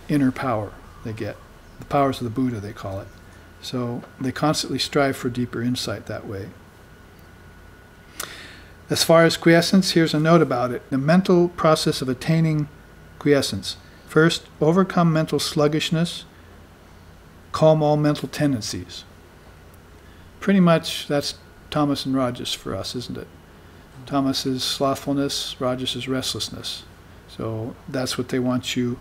inner power they get. The powers of the Buddha, they call it. So they constantly strive for deeper insight that way. As far as quiescence, here's a note about it. The mental process of attaining quiescence. First, overcome mental sluggishness, calm all mental tendencies. Pretty much that's tamas and rajas for us, isn't it? Tamas is slothfulness, rajas is restlessness. So that's what they want you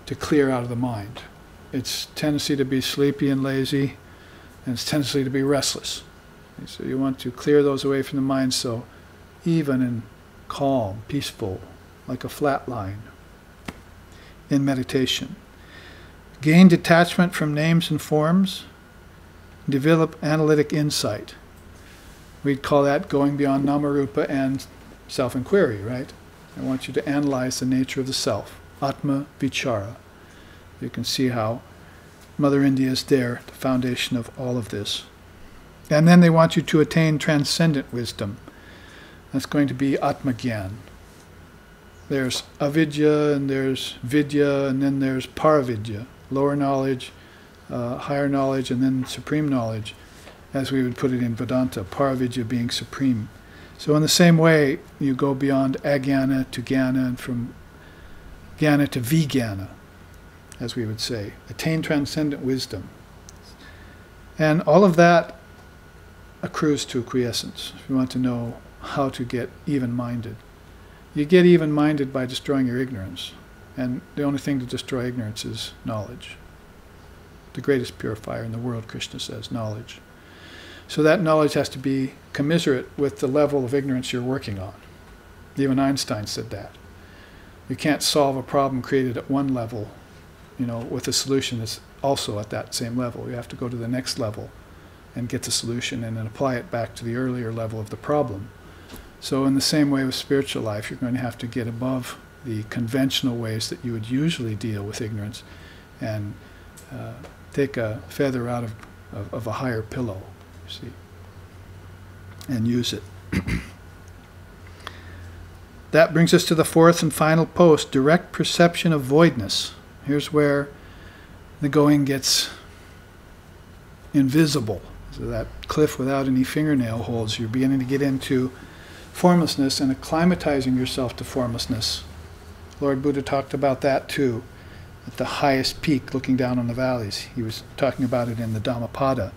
to clear out of the mind. It's tendency to be sleepy and lazy, and it's tendency to be restless. So you want to clear those away from the mind, so even and calm, peaceful, like a flat line in meditation. Gain detachment from names and forms. Develop analytic insight. We'd call that going beyond namarupa and self-inquiry, right? I want you to analyze the nature of the self. Atma vichara. You can see how Mother India is there, the foundation of all of this. And then they want you to attain transcendent wisdom. That's going to be Atma Gyan. There's avidya, and there's vidya, and then there's paravidya, lower knowledge, higher knowledge, and then supreme knowledge, as we would put it in Vedanta, paravidya being supreme. So in the same way, you go beyond agyana to jnana, and from jnana to vijnana, as we would say. Attain transcendent wisdom. And all of that accrues to quiescence, if you want to know how to get even-minded. You get even-minded by destroying your ignorance. And the only thing to destroy ignorance is knowledge. The greatest purifier in the world, Krishna says, knowledge. So that knowledge has to be commiserate with the level of ignorance you're working on. Even Einstein said that. You can't solve a problem created at one level, with a solution that's also at that same level. You have to go to the next level and get the solution and then apply it back to the earlier level of the problem. So in the same way with spiritual life, you're going to have to get above the conventional ways that you would usually deal with ignorance and take a feather out of a higher pillow, see, and use it. That brings us to the fourth and final post, direct perception of voidness. Here's where the going gets invisible. So that cliff without any fingernail holes, you're beginning to get into formlessness and acclimatizing yourself to formlessness. Lord Buddha talked about that too, at the highest peak looking down on the valleys. He was talking about it in the Dhammapada.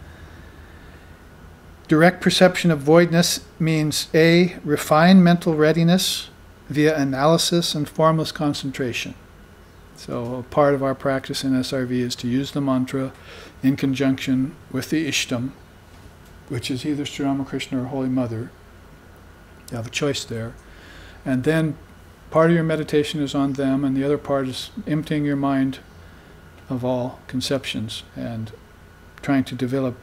Direct perception of voidness means A, refined mental readiness via analysis and formless concentration. So a part of our practice in SRV is to use the mantra in conjunction with the Ishtam, which is either Sri Ramakrishna or Holy Mother. You have a choice there. And then part of your meditation is on them, and the other part is emptying your mind of all conceptions and trying to develop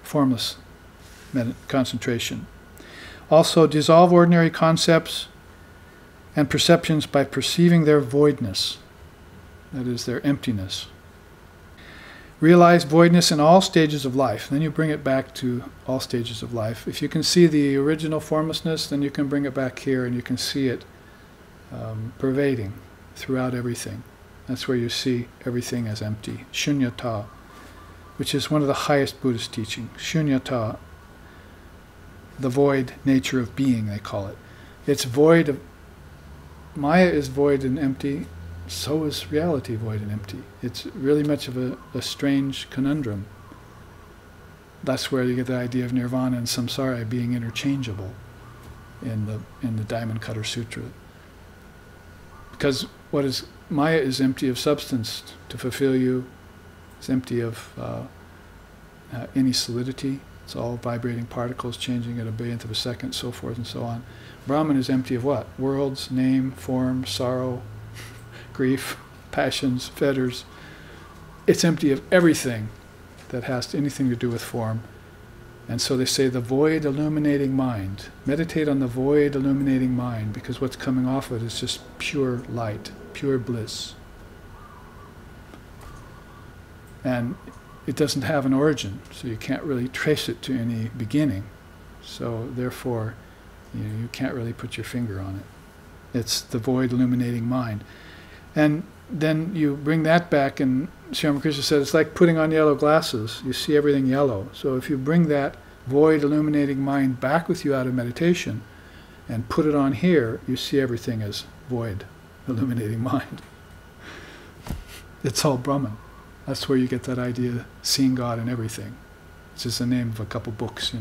formless concentration. Also, dissolve ordinary concepts and perceptions by perceiving their voidness, that is, their emptiness. Realize voidness in all stages of life. Then you bring it back to all stages of life. If you can see the original formlessness, then you can bring it back here and you can see it pervading throughout everything. That's where you see everything as empty. Shunyata, which is one of the highest Buddhist teachings. Shunyata, the void nature of being, they call it. It's void of, Maya is void and empty, so is reality void and empty. It's really much of a strange conundrum. That's where you get the idea of nirvana and samsara being interchangeable in the Diamond Cutter Sutra. Because what is Maya is empty of substance to fulfill you. It's empty of any solidity. It's all vibrating particles changing at a billionth of a second, so forth and so on. Brahman is empty of what? Worlds, name, form, sorrow, grief, passions, fetters. It's empty of everything that has anything to do with form. And so they say the void illuminating mind. Meditate on the void illuminating mind, because what's coming off of it is just pure light, pure bliss. And it doesn't have an origin, so you can't really trace it to any beginning. So therefore, you can't really put your finger on it. It's the void illuminating mind. And then you bring that back, and Sri Ramakrishna said it's like putting on yellow glasses. You see everything yellow. So if you bring that void illuminating mind back with you out of meditation and put it on here, you see everything as void illuminating mind. It's all Brahman. That's where you get that idea, seeing God in everything. It's just the name of a couple books,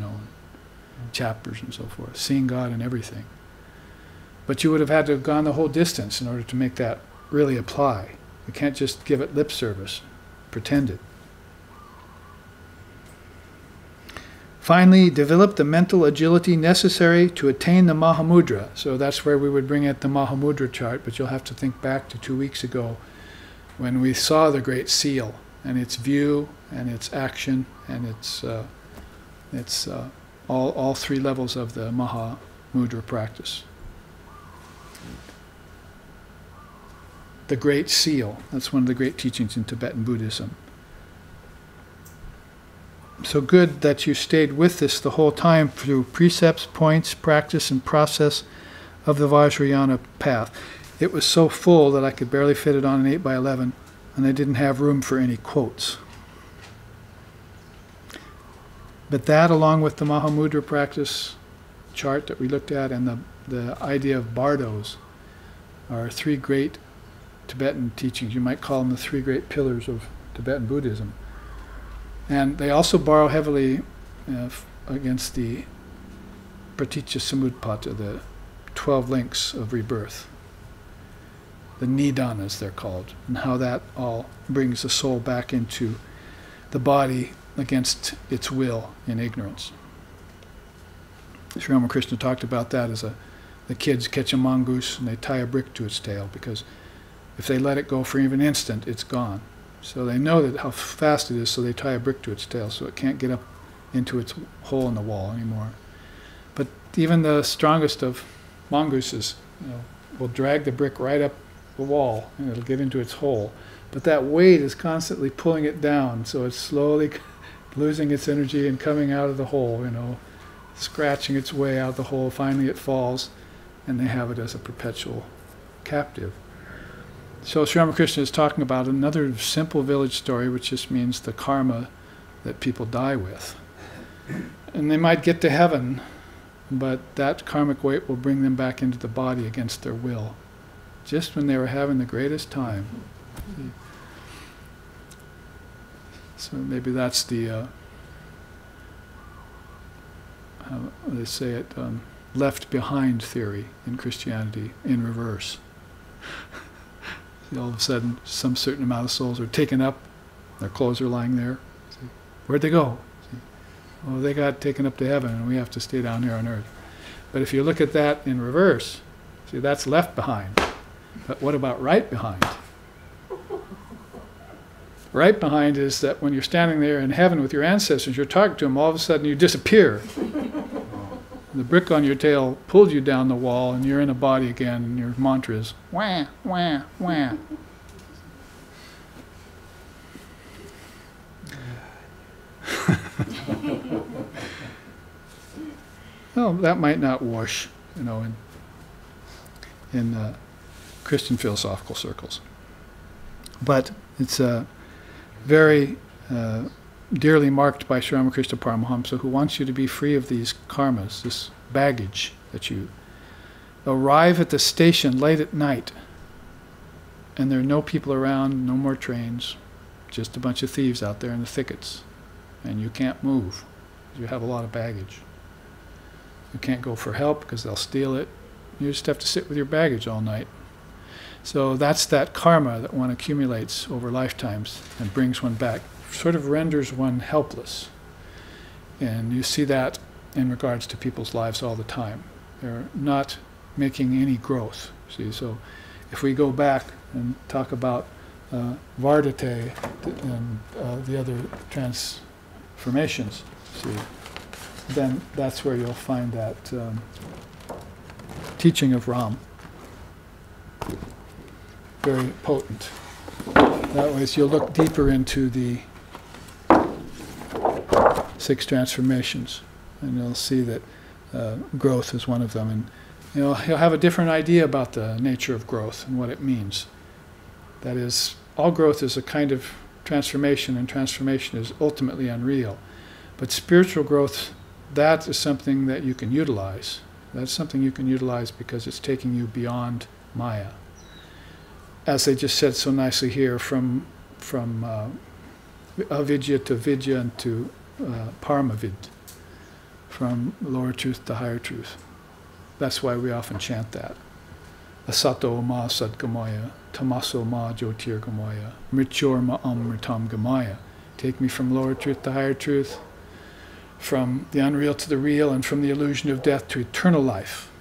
chapters and so forth. Seeing God in everything. But you would have had to have gone the whole distance in order to make that really apply. You can't just give it lip service, pretend it. Finally, develop the mental agility necessary to attain the Mahamudra. So that's where we would bring in the Mahamudra chart, but you'll have to think back to 2 weeks ago when we saw the Great Seal and its view and its action and its all 3 levels of the Mahamudra practice. The Great Seal, that's one of the great teachings in Tibetan Buddhism. So good that you stayed with us the whole time through precepts, points, practice, and process of the Vajrayana path. It was so full that I could barely fit it on an 8x11, and I didn't have room for any quotes. But that, along with the Mahamudra practice chart that we looked at, and the idea of bardos, are 3 great Tibetan teachings. You might call them the 3 great pillars of Tibetan Buddhism. And they also borrow heavily against the Praticca Samutpata, the 12 links of rebirth. The Nidanas, they're called, and how that all brings the soul back into the body against its will in ignorance. Sri Ramakrishna talked about that as the kids catch a mongoose and they tie a brick to its tail, because if they let it go for even an instant, it's gone. So they know that how fast it is, so they tie a brick to its tail so it can't get up into its hole in the wall anymore. But even the strongest of mongooses, will drag the brick right up the wall and it'll get into its hole. But that weight is constantly pulling it down, so it's slowly losing its energy and coming out of the hole, scratching its way out of the hole. Finally it falls, and they have it as a perpetual captive. So Sri Ramakrishna is talking about another simple village story, which just means the karma that people die with. And they might get to heaven, but that karmic weight will bring them back into the body against their will, just when they were having the greatest time. So maybe that's the, how they say it, left behind theory in Christianity in reverse. All of a sudden, some certain amount of souls are taken up, their clothes are lying there. Where'd they go? Well, they got taken up to heaven, and we have to stay down here on earth. But if you look at that in reverse, see, that's left behind. But what about right behind? Right behind is that when you're standing there in heaven with your ancestors, you're talking to them, all of a sudden you disappear. The brick on your tail pulled you down the wall, and you're in a body again, and your mantra is, wah, wah, wah. Well, that might not wash, in Christian philosophical circles. But it's very dearly marked by Sri Ramakrishna Paramahamsa, who wants you to be free of these karmas, this baggage that you arrive at the station late at night. and there are no people around, no more trains, just a bunch of thieves out there in the thickets, and you can't move. You have a lot of baggage. You can't go for help because they'll steal it. You just have to sit with your baggage all night. So that's that karma that one accumulates over lifetimes and brings one back, sort of renders one helpless. And you see that in regards to people's lives all the time. They're not making any growth. See, so if we go back and talk about Vardate and the other transformations, see, then that's where you'll find that teaching of Ram. Very potent. That way, so you'll look deeper into the 6 transformations, and you'll see that growth is one of them. And you'll have a different idea about the nature of growth and what it means. That is, all growth is a kind of transformation, and transformation is ultimately unreal. But spiritual growth, that is something that you can utilize. That's something you can utilize because it's taking you beyond Maya. As they just said so nicely here, from avidya to vidya and to paramavid, from lower truth to higher truth. That's why we often chant that. Asato ma sadgamaya, tamaso ma jyotirgamaya, mrichor ma amritam gamaya. Take me from lower truth to higher truth, from the unreal to the real, and from the illusion of death to eternal life.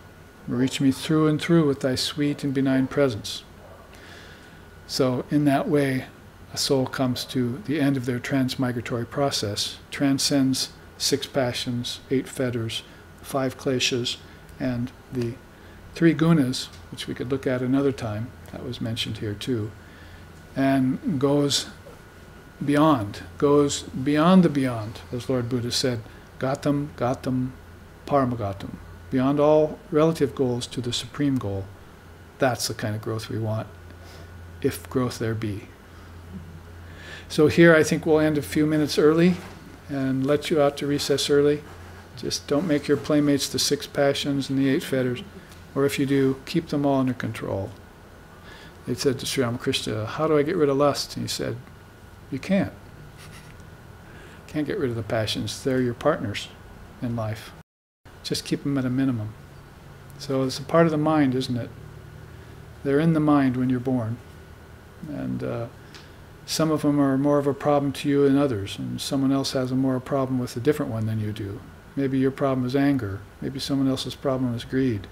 Reach me through and through with thy sweet and benign presence. So in that way, a soul comes to the end of their transmigratory process, transcends 6 passions, 8 fetters, 5 kleshas, and the 3 gunas, which we could look at another time, that was mentioned here too, and goes beyond the beyond, as Lord Buddha said, gatam, gatam, paramagatam, beyond all relative goals to the supreme goal. That's the kind of growth we want, if growth there be. So here I think we'll end a few minutes early and let you out to recess early. Just don't make your playmates the 6 passions and the 8 fetters, or if you do, keep them all under control. They said to Sri Ramakrishna, how do I get rid of lust? And he said, you can't. Can't get rid of the passions. They're your partners in life. Just keep them at a minimum. So it's a part of the mind, isn't it? They're in the mind when you're born. And some of them are more of a problem to you than others, and someone else has a more problem with a different one than you do. Maybe your problem is anger. Maybe someone else's problem is greed.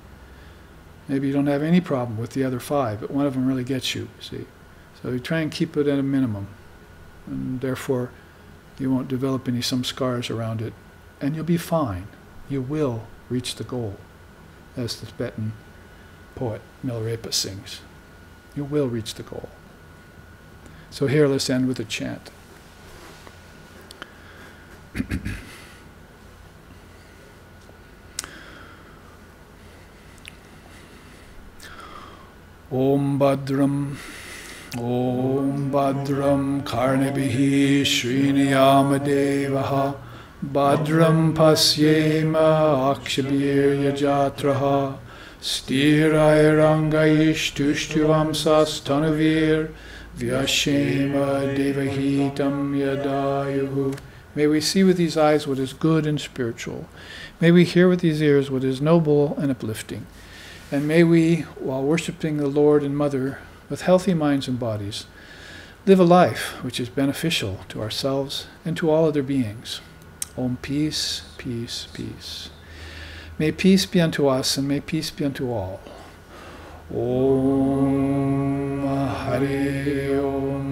Maybe you don't have any problem with the other 5, but one of them really gets you, see. So you try and keep it at a minimum, and therefore you won't develop any scars around it, and you'll be fine. You will reach the goal, as the Tibetan poet Milarepa sings. You will reach the goal. So here, let's end with a chant. Om Bhadram Karnabhihi Sriniyamadevaha Bhadram Pasyema Akshabir Yajatraha Sthirairangayish Tushtivamsas Tanavir Vyashema Devahitam Yadayuhu. May we see with these eyes what is good and spiritual. May we hear with these ears what is noble and uplifting. And may we, while worshipping the Lord and Mother with healthy minds and bodies, live a life which is beneficial to ourselves and to all other beings. Om peace, peace, peace. May peace be unto us, and may peace be unto all. Om Hare Om.